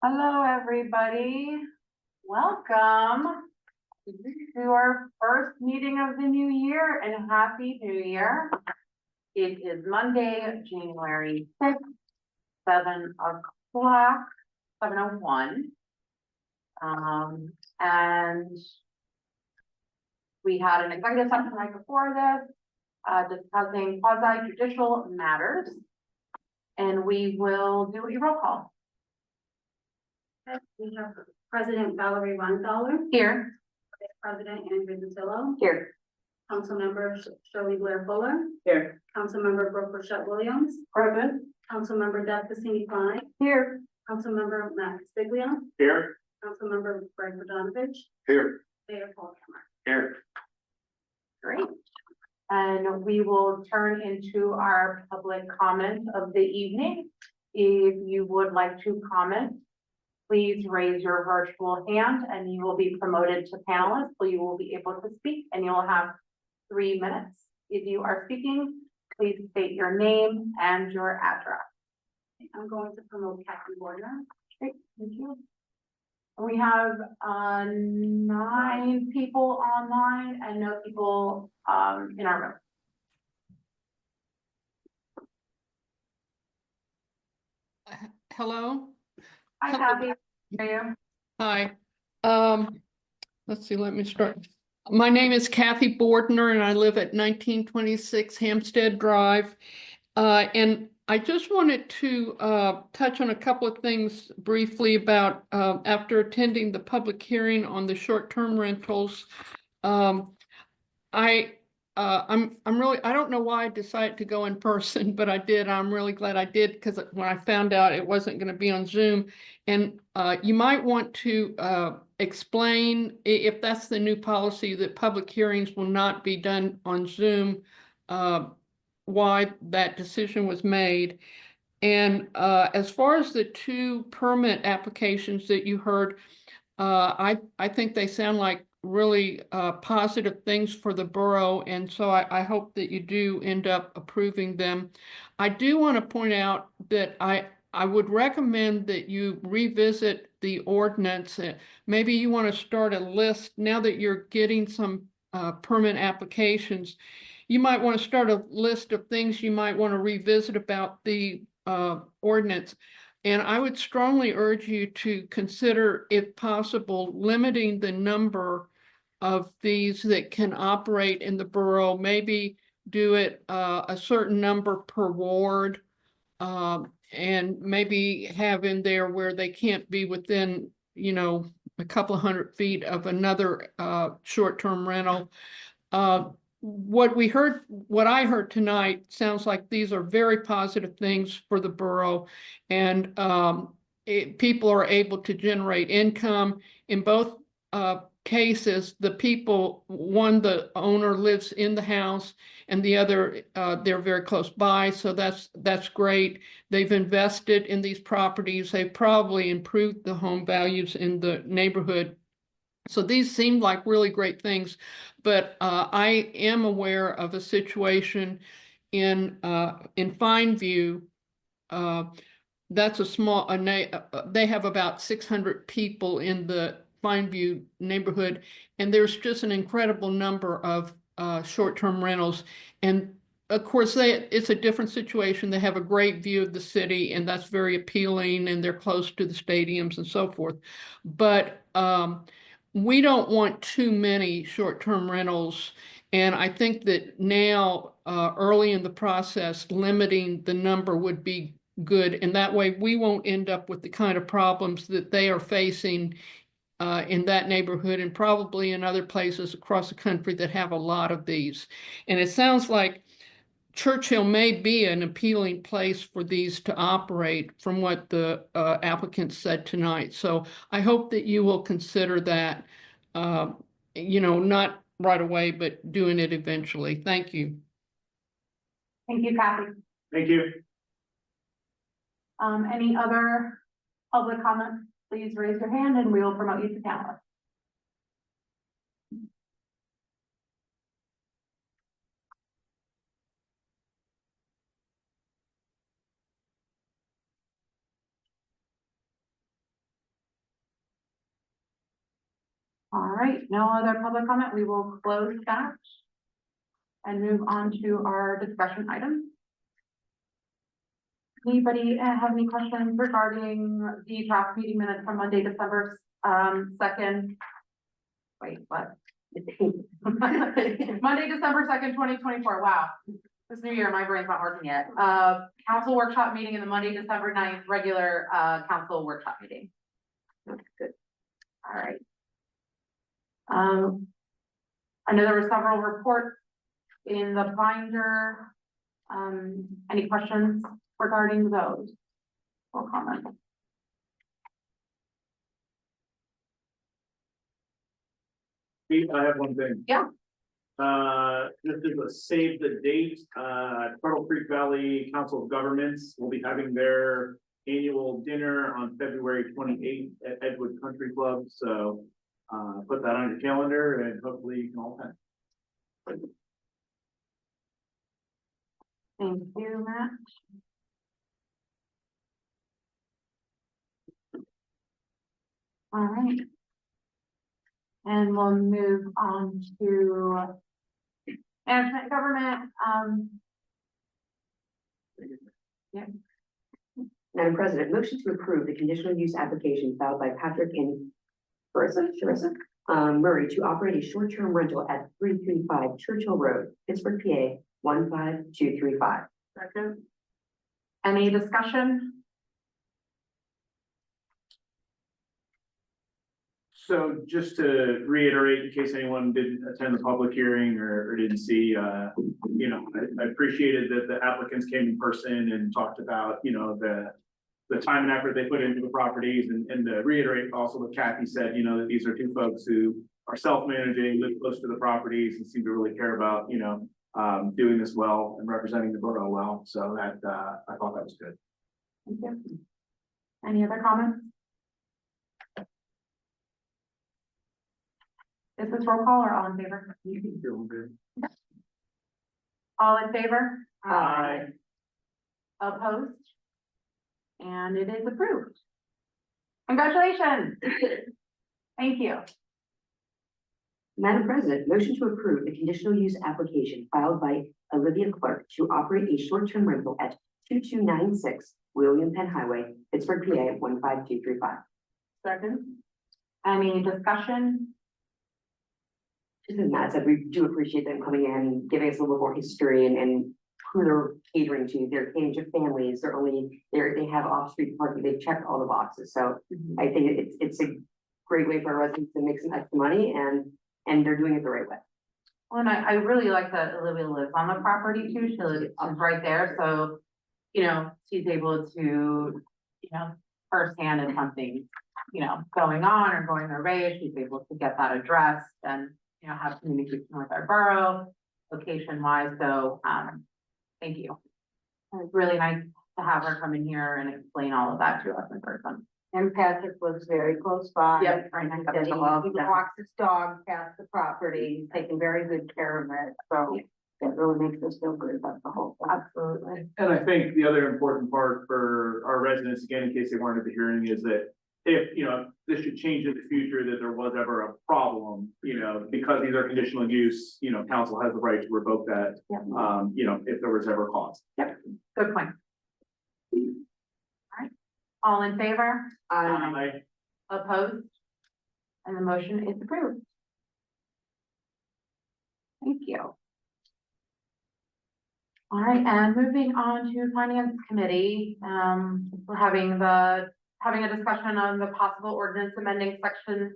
Hello, everybody. Welcome to our first meeting of the new year and Happy New Year. It is Monday, January 6th, 7:01. And we had an executive session right before this, discussing quasi judicial matters. And we will do a roll call. We have President Valerie Rundthaler, Here. Vice President Andrew Patillo, Here. Councilmember Shirley Blair Fuller, Here. Councilmember Brooke Rochette Williams, Present. Councilmember Deb Cassini Klein, Here. Councilmember Matt Stiglia, Here. Councilmember Greg Bogdanovich, Here. Mayor Paul Cameron. Here. Great. And we will turn into our public comment of the evening. If you would like to comment, please raise your virtual hand and you will be promoted to panelist, so you will be able to speak and you'll have 3 minutes. If you are speaking, please state your name and your address. I'm going to promote Kathy Warner. Great, thank you. We have 9 people online and no people in our room. Hello. Hi, Kathy. How are you? Hi. Let's see, let me start. My name is Kathy Bordner and I live at 1926 Hampstead Drive. And I just wanted to touch on a couple of things briefly about after attending the public hearing on the short-term rentals. I'm really, I don't know why I decided to go in person, but I did. I'm really glad I did, because when I found out it wasn't going to be on Zoom. And you might want to explain, if that's the new policy, that public hearings will not be done on Zoom, why that decision was made. And as far as the 2 permit applications that you heard, I think they sound like really positive things for the borough, and so I hope that you do end up approving them. I do want to point out that I would recommend that you revisit the ordinance. Maybe you want to start a list now that you're getting some permit applications. You might want to start a list of things you might want to revisit about the ordinance. And I would strongly urge you to consider, if possible, limiting the number of these that can operate in the borough. Maybe do it a certain number per ward, and maybe have in there where they can't be within, you know, a couple of 100 feet of another short-term rental. What I heard tonight sounds like these are very positive things for the borough, and people are able to generate income. In both cases, the owner lives in the house, and the other, they're very close by, so that's great. They've invested in these properties. They've probably improved the home values in the neighborhood. So these seem like really great things, but I am aware of a situation in Fineview. That's a small, they have about 600 people in the Fineview neighborhood, and there's just an incredible number of short-term rentals. And of course, it's a different situation. They have a great view of the city, and that's very appealing, and they're close to the stadiums and so forth. But we don't want too many short-term rentals. And I think that now, early in the process, limiting the number would be good. And that way we won't end up with the kind of problems that they are facing in that neighborhood, and probably in other places across the country that have a lot of these. And it sounds like Churchill may be an appealing place for these to operate, from what the applicants said tonight. So I hope that you will consider that, you know, not right away, but doing it eventually. Thank you. Thank you, Kathy. Thank you. Any other public comments? Please raise your hand and we will promote you to panelist. All right, no other public comment. We will close that and move on to our discussion items. Anybody have any questions regarding the draft meeting minutes from Monday, December 2nd? Wait, what? Monday, December 2nd, 2024. Wow. This new year, my brain's not working yet. Council workshop meeting and the Monday, December 9th, regular council workshop meeting. That's good. All right. I know there were several reports in the binder. Any questions regarding those? Or comments? Pete, I have one thing. Yeah. This is a save the date, Turtle Creek Valley Council of Governments will be having their annual dinner on February 28th at Edgewood Country Club, so put that on your calendar and hopefully you can all attend. Thank you, Matt. All right. And we'll move on to management government. Madam President, motion to approve the conditional use application filed by Patrick and Charissa Murray to operate a short-term rental at 335 Churchill Road, Pittsburgh, PA, 15235. Second. Any discussion? So just to reiterate, in case anyone didn't attend the public hearing or didn't see, you know, I appreciated that the applicants came in person and talked about, you know, the time and effort they put into the properties and to reiterate also what Kathy said, you know, that these are two folks who are self-managing, live close to the properties and seem to really care about, you know, doing this well and representing the borough well. So that, I thought that was good. Thank you. Any other comments? Is this roll call or all in favor? You can feel good. All in favor? Aye. Opposed? And it is approved. Congratulations. Thank you. Madam President, motion to approve the conditional use application filed by Olivia Clark to operate a short-term rental at 2296 William Penn Highway, Pittsburgh, PA, 15235. Second. Any discussion? Just as Matt said, we do appreciate them coming in, giving us a little more history and who they're catering to. They're catering to families. They have off-street parking. They've checked all the boxes. So I think it's a great way for our residents to make some extra money and they're doing it the right way. Well, and I really like that Olivia lives on the property too. She lives right there. So, you know, she's able to, you know, firsthand if something, you know, going on or going their way, she's able to get that addressed and, you know, have communication with our borough location wise. So, thank you. It's really nice to have her come in here and explain all of that to us in person. And Patrick lives very close by. Yep, right next to He the hall. walks his dog past the property, he's taking very good care of it, so that really makes us feel good about the whole thing. Absolutely. And I think the other important part for our residents, again, in case they weren't at the hearing, is that if, you know, this should change in the future, that there was ever a problem, you know, because these are conditional use, you know, council has the right to revoke that, Yep. you know, if there was ever cause. Yep, good point. All right, all in favor? Opposed? And the motion is approved. Thank you. All right, and moving on to Finance Committee, we're having a discussion on the possible ordinance amending section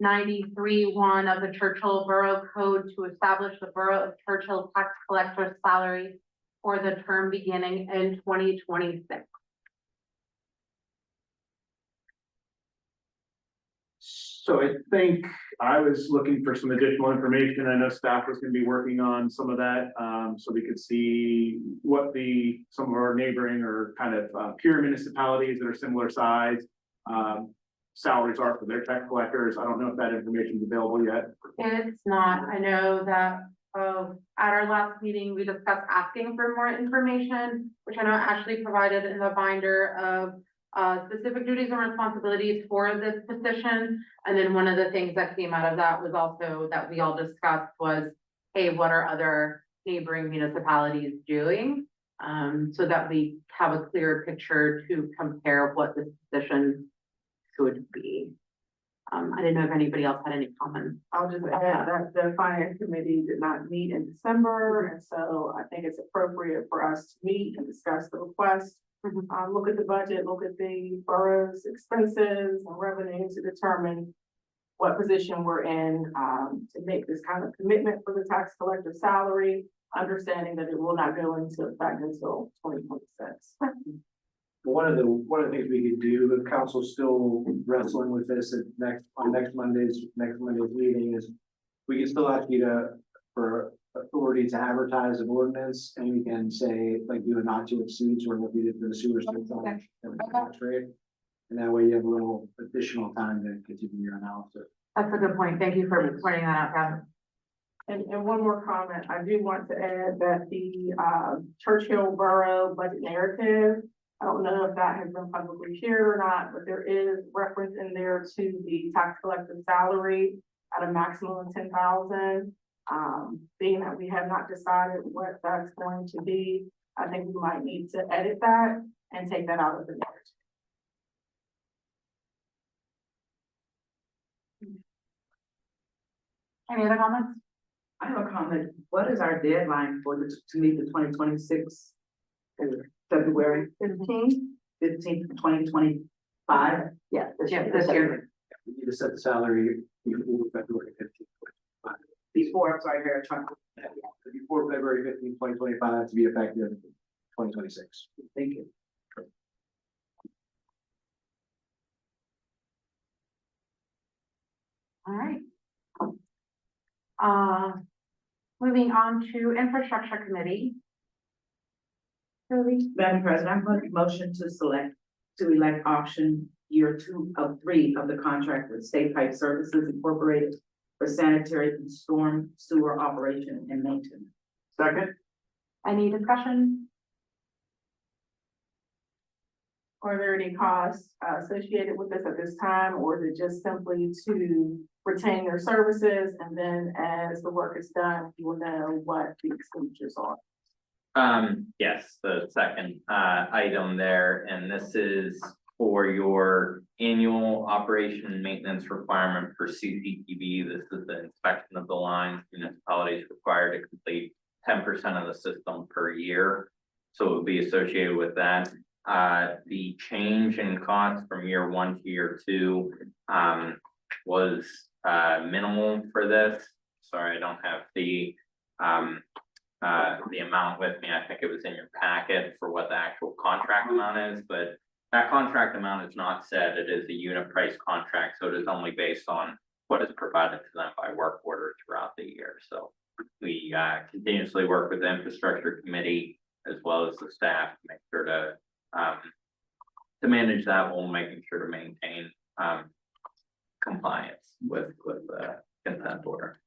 93(1) of the Churchill Borough Code to establish the Borough of Churchill tax collector's salary for the term beginning in 2026. So I think I was looking for some additional information. I know staff was gonna be working on some of that, so we could see what some of our neighboring or kind of peer municipalities that are similar size salaries are for their tax collectors. I don't know if that information is available yet. It's not, I know that, at our last meeting, we discussed asking for more information, which I know Ashley provided in the binder of specific duties and responsibilities for this position. And then one of the things that came out of that was also that we all discussed was, hey, what are other neighboring municipalities doing? So that we have a clear picture to compare what this position could be. I didn't know if anybody else had any comments. I'll just add that the finance committee did not meet in December, and so I think it's appropriate for us to meet and discuss the request. Look at the budget, look at the borough's expenses and revenue to determine what position we're in, to make this kind of commitment for the tax collector salary, understanding that it will not go into effect until 2026. One of the things we could do, if council's still wrestling with this at next Monday's meeting is we can still ask you for authority to advertise an ordinance, and we can say, like, do a not to exceed, sort of what we did for the sewer system and the tax rate. And that way you have a little additional time to continue your analysis. That's a good point. Thank you for pointing that out, Kevin. And one more comment, I do want to add that the Churchill Borough budget narrative, I don't know if that has been publicly shared or not, but there is reference in there to the tax collector salary at a maximum of 10,000. Being that we have not decided what that's going to be, I think we might need to edit that and take that out of the narrative. Any other comments? I have a comment. What is our deadline for to meet the 2026 February 15th, 2025? Yeah. This year. We need to set the salary before February 15th. Before, I'm sorry, Mayor Trump. Before February 15th, 2025, to be effective 2026. Thank you. All right. Moving on to infrastructure committee. Toby? Madam President, I'm going to motion to elect option year 2 of 3 of the contract with State Pipe Services Incorporated for sanitary and storm sewer operation and maintenance. Second? Any discussion? Are there any costs associated with this at this time, or is it just simply to retain their services, and then as the work is done, you will know what the expenditures are? Yes, the second item there, and this is for your annual operation and maintenance requirement for CCTV. This is the inspection of the lines. Municipalities required to complete 10% of the system per year. So it would be associated with that. The change in cost from year 1 to year 2 was minimal for this. Sorry, I don't have the amount with me. I think it was in your packet for what the actual contract amount is, but that contract amount is not set. It is a unit price contract, so it is only based on what is provided to them by work order throughout the year. So we continuously work with the infrastructure committee as well as the staff to make sure to manage that while making sure to maintain compliance with the consent order.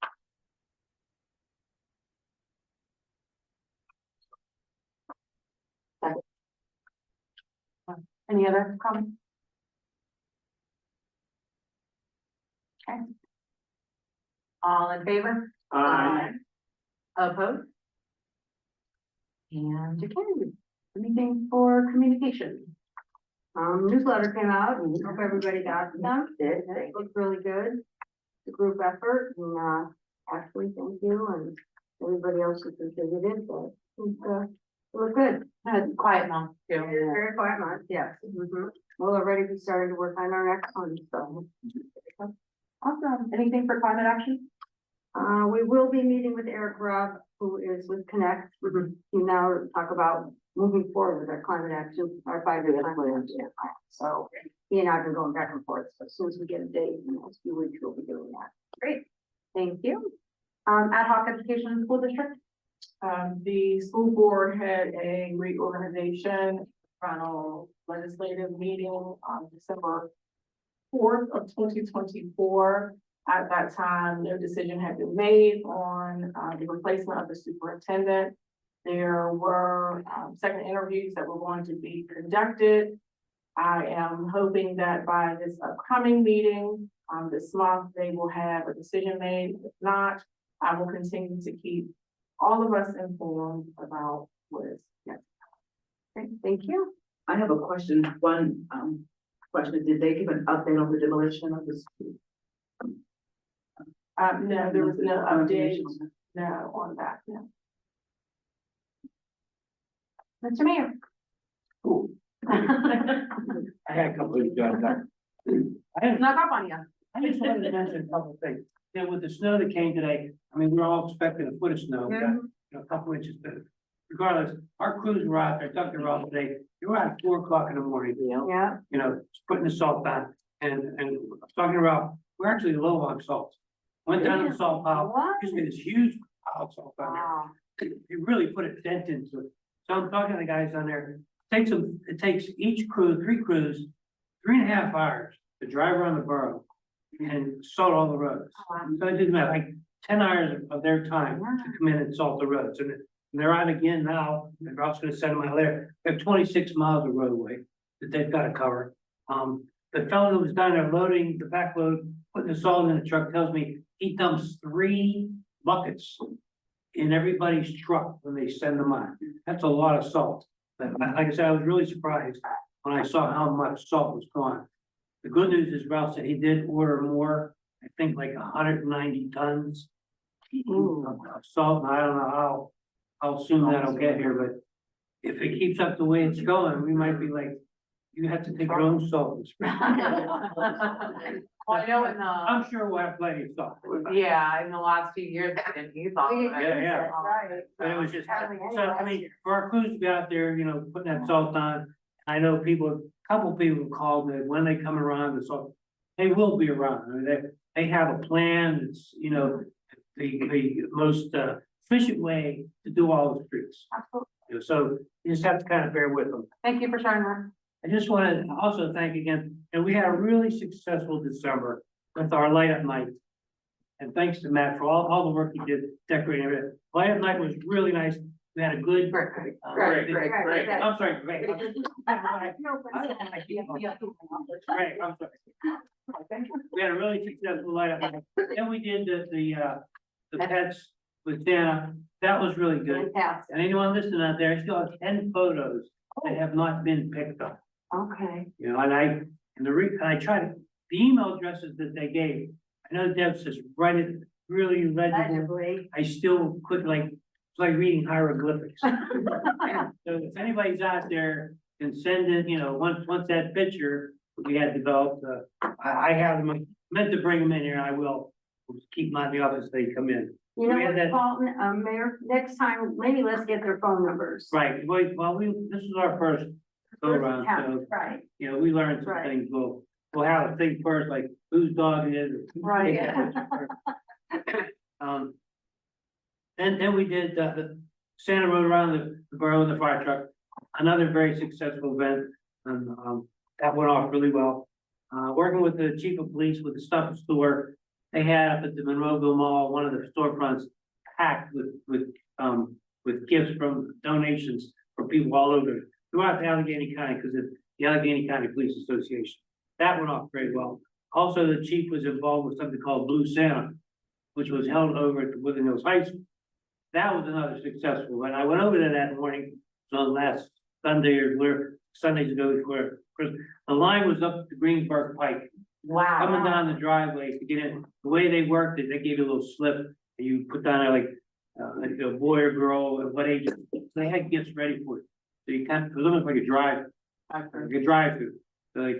Any other comments? Okay. All in favor? Opposed? And you carry. Anything for communication? Newsletter came out, and hope everybody got them. It looked really good. It's a group effort, and Ashley, thank you, and everybody else who contributed, but it looked good. Had a quiet month too. Very quiet month, yes. We're already starting to work on our next one, so. Awesome. Anything for climate action? We will be meeting with Eric Robb, who is with Connect, to now talk about moving forward with our climate action, our 5-year climate action. So he and I have been going back and forth, so as soon as we get a date in the next few weeks, we'll be doing that. Great. Thank you. Ad hoc education and school district? The school board had a reorganization, final legislative meeting on December 4th of 2024. At that time, no decision had been made on the replacement of the superintendent. There were second interviews that were going to be conducted. I am hoping that by this upcoming meeting, this month, they will have a decision made. If not, I will continue to keep all of us informed about what is next. Great, thank you. I have a question, one, question, did they give an update on the demolition of the school? No, there was no update, no, on that, no. Mr. Mayor. I had a couple of jobs. I Snuck up on you. just wanted to mention a couple of things. Yeah, with the snow that came today, I mean, we're all expecting a foot of snow, we got, a couple inches, but regardless, our crews were out there, dug their road today. They were out at 4 o'clock in the morning, Yeah. putting the salt down. And I was talking about, we're actually low on salt. Went down to the salt pile, What? just made this huge pile of salt down there. Wow. You really put a dent into it. So I'm talking to the guys down there, it takes each crew, 3 crews, 3.5 hours to drive around the borough and salt all the roads. So it didn't matter, like 10 hours of their time to come in and salt the roads. And they're out again now, they're also gonna send them out there. They have 26 miles of roadway that they've gotta cover. The fellow who was down there loading the back load, putting the salt in the truck, tells me he dumps 3 buckets in everybody's truck when they send them out. That's a lot of salt. But like I said, I was really surprised when I saw how much salt was gone. The good news is Ralph said he did order more, I think like 190 tons of salt. And I don't know how soon that'll get here, but if it keeps up the way it's going, we might be like, you have to take your own salt and spread. Well, I know in the, I'm sure we'll have plenty of salt. yeah, in the last few years, I didn't use all of it. Yeah. But it was just, so, I mean, for our crews to be out there, putting that salt on, I know a couple people called me, when they come around, the salt, they will be around. I mean, they have a plan, it's, the most efficient way to do all the streets. Absolutely. So you just have to kind of bear with them. Thank you for sharing that. I just want to also thank again, and we had a really successful December with our light up night. And thanks to Matt for all the work he did decorating it. Light up night was really nice. We had a good. Great. I'm sorry, great. Great, I'm sorry. We had a really successful light up night. Then we did the pets with Santa. That was really good. Fantastic. And anyone listening out there, I still have 10 photos that have not been picked up. Okay. And I tried the email addresses that they gave. I know Deb says write it really legible. I still could it's like reading hieroglyphics. So if anybody's out there and send it, once that picture we had developed, I have them, I meant to bring them in here. I will keep them out of the office. They come in. You know We had what, that- Paul, Mayor, next time, maybe let's get their phone numbers. Right. This is our first go around. So, Right, we learned some Right. things. We'll have a thing first, like whose dog it is. right. Then we did the Santa rode around the borough in the fire truck, another very successful event, and that went off really well. Working with the chief of police with the stuff store, they had up at the Monroeville Mall, one of the storefronts packed with gifts from donations from people all over throughout the Allegheny County, because it's the Allegheny County Police Association. That went off very well. Also, the chief was involved with something called Blue Santa, which was held over at the Withing Hills High School. That was another successful, and I went over there that morning, so last Sunday or where Sundays ago, where the line was up the Greensburg Pike. Wow. Coming down the driveway to get in, the way they worked it, they gave you a little slip, and you put down there like a boy or girl, at what age, they had gifts ready for it. So you kind of, it was almost like a drive-through. So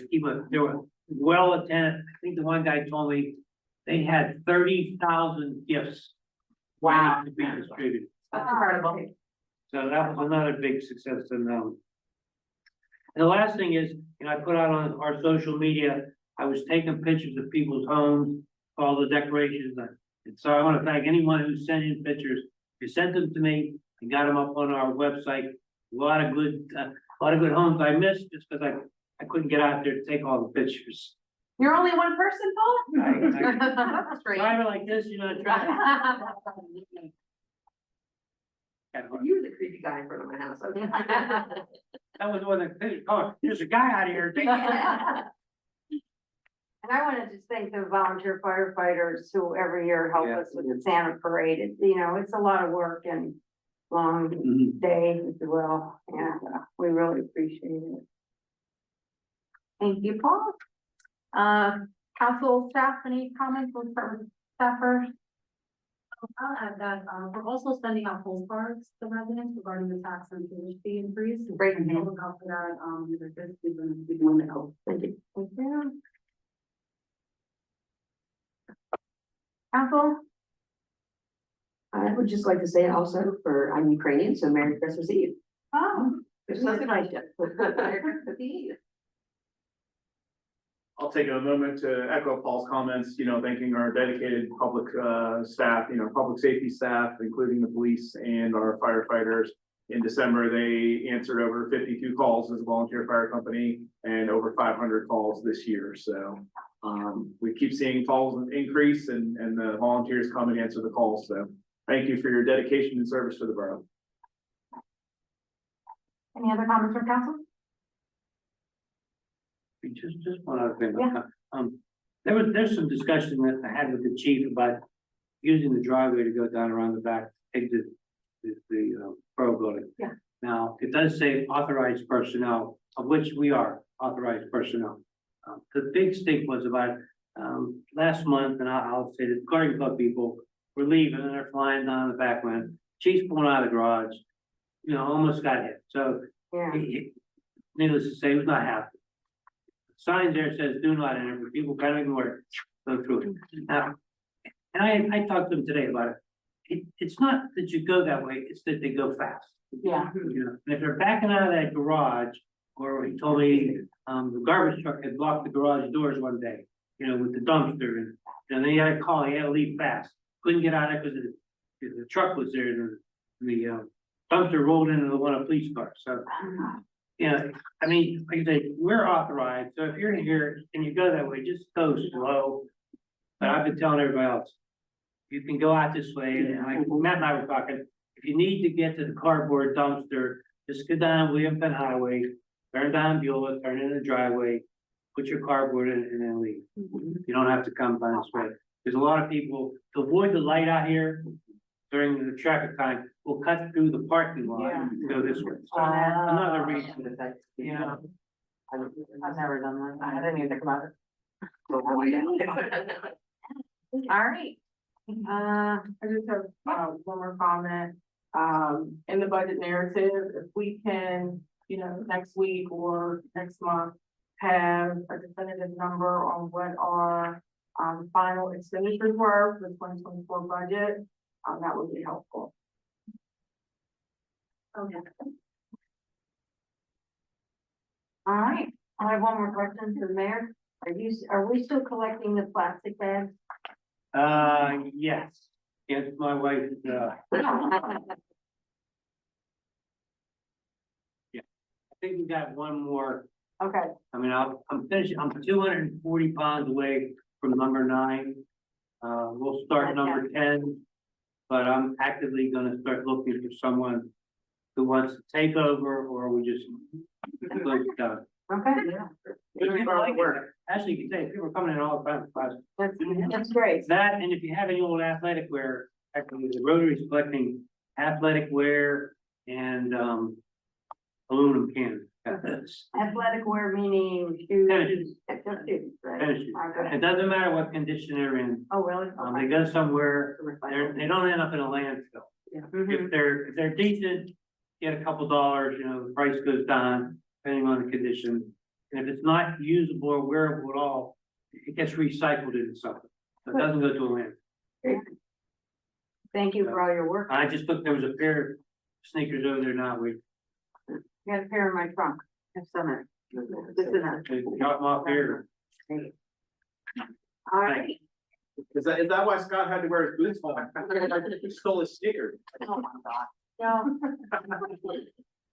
they were well attended. I think the one guy told me they had 30,000 gifts. Wow. ready to be distributed. That's incredible. So that was another big success in them. And the last thing is, I put out on our social media, I was taking pictures of people's homes, all the decorations. And so I want to thank anyone who sent in pictures. You sent them to me, I got them up on our website. A lot of good homes I missed just because I couldn't get out there to take all the pictures. You're only one person, Paul? I- That's great. Driving like this, trying. You're the creepy guy in front of my house. Okay. That was one of the, oh, there's a guy out here. And I want to just thank the volunteer firefighters who every year help Yeah. us with the Santa parade. You know, it's a lot of work and long day as well, and we really appreciate it. Thank you, Paul. Council staff, any comments? We'll start with staff first. I'll add that, we're also sending out postcards to residents regarding the tax and tuition fee increase. Great. We'll look out for that, either this week or next week when they go. Thank you. Thank you. Council, I would just like to say also I'm Ukrainian, so Merry Christmas Eve. oh, There's nothing like it. Merry Christmas Eve. I'll take a moment to echo Paul's comments, thanking our dedicated public staff, public safety staff, including the police and our firefighters. In December, they answered over 52 calls as a volunteer fire company and over 500 calls this year. So we keep seeing calls increase and the volunteers come and answer the calls. So thank you for your dedication and service to the borough. any other comments from council? Just one other thing. Yeah. There's some discussion that I had with the chief about using the driveway to go down around the back, exit the borough building. Yeah. Now, it does say authorized personnel, of which we are authorized personnel. The big stink was about, last month, and I'll say the garden club people were leaving and they're flying down the back wind. Chief's pulling out of the garage, almost got hit. So Yeah. needless to say, he was not happy. Sign there says do not enter, but people kind of ignore it, go through it. Now, and I talked to them today about it. It's not that you go that way, it's that they go fast. Yeah. And if they're backing out of that garage, or he told me, the garbage truck had blocked the garage doors one day, with the dumpster, and then he had to call, he had to leave fast. Couldn't get out of it because the truck was there, and the dumpster rolled into one of the police cars, so. I mean, like I say, we're authorized, so if you're here and you go that way, just go slow. But I've been telling everybody else, you can go out this way, and like Matt and I were talking, if you need to get to the cardboard dumpster, just go down Williamson Highway, turn down Beulah, turn in the driveway, put your cardboard in, and then leave. You don't have to come by this way. There's a lot of people, to avoid the light out here during the traffic time, will cut through the parking lot and go this way. So another reason. Yeah. I've never done that. I didn't even think about it. All right. I just have, one more comment. In the budget narrative, if we can, next week or next month, have a definitive number on what our, final expenditures were for the 2024 budget, that would be helpful. Okay. All right, I have one more question to the mayor. Are we still collecting the plastic bags? Yes, yes, my wife, I think we got one more. Okay, I mean, I'm finishing, I'm 240 pounds away from number 9. We'll start number 10, but I'm actively gonna start looking for someone who wants to take over, or we just close it down. okay, People like it. Actually, you can say, people are coming in all the time. that's great. That, and if you have any old athletic wear, actually, the Rotary's collecting athletic wear and, aluminum cans. Athletic wear meaning shoes. Tennis shoes. Just shoes, right? Tennis shoes. Okay. It doesn't matter what condition they're in, Oh, really? they go somewhere, they don't end up in a landfill. Mhm. If they're decent, get a couple dollars, the price goes down, depending on the condition. And if it's not usable or wearable at all, it gets recycled into something. So it doesn't go to a landfill. Thank you for all your work. I just looked, there was a pair of sneakers over there now, we Got a pair in my trunk. Have summer. This is enough. drop them off here. All right. Is that why Scott had to wear his boots home? He stole his sneakers. Oh, my God. No.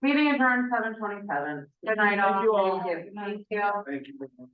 Meeting adjourned 7:27. Good night, all. Thank you all. Thank you. Thank you.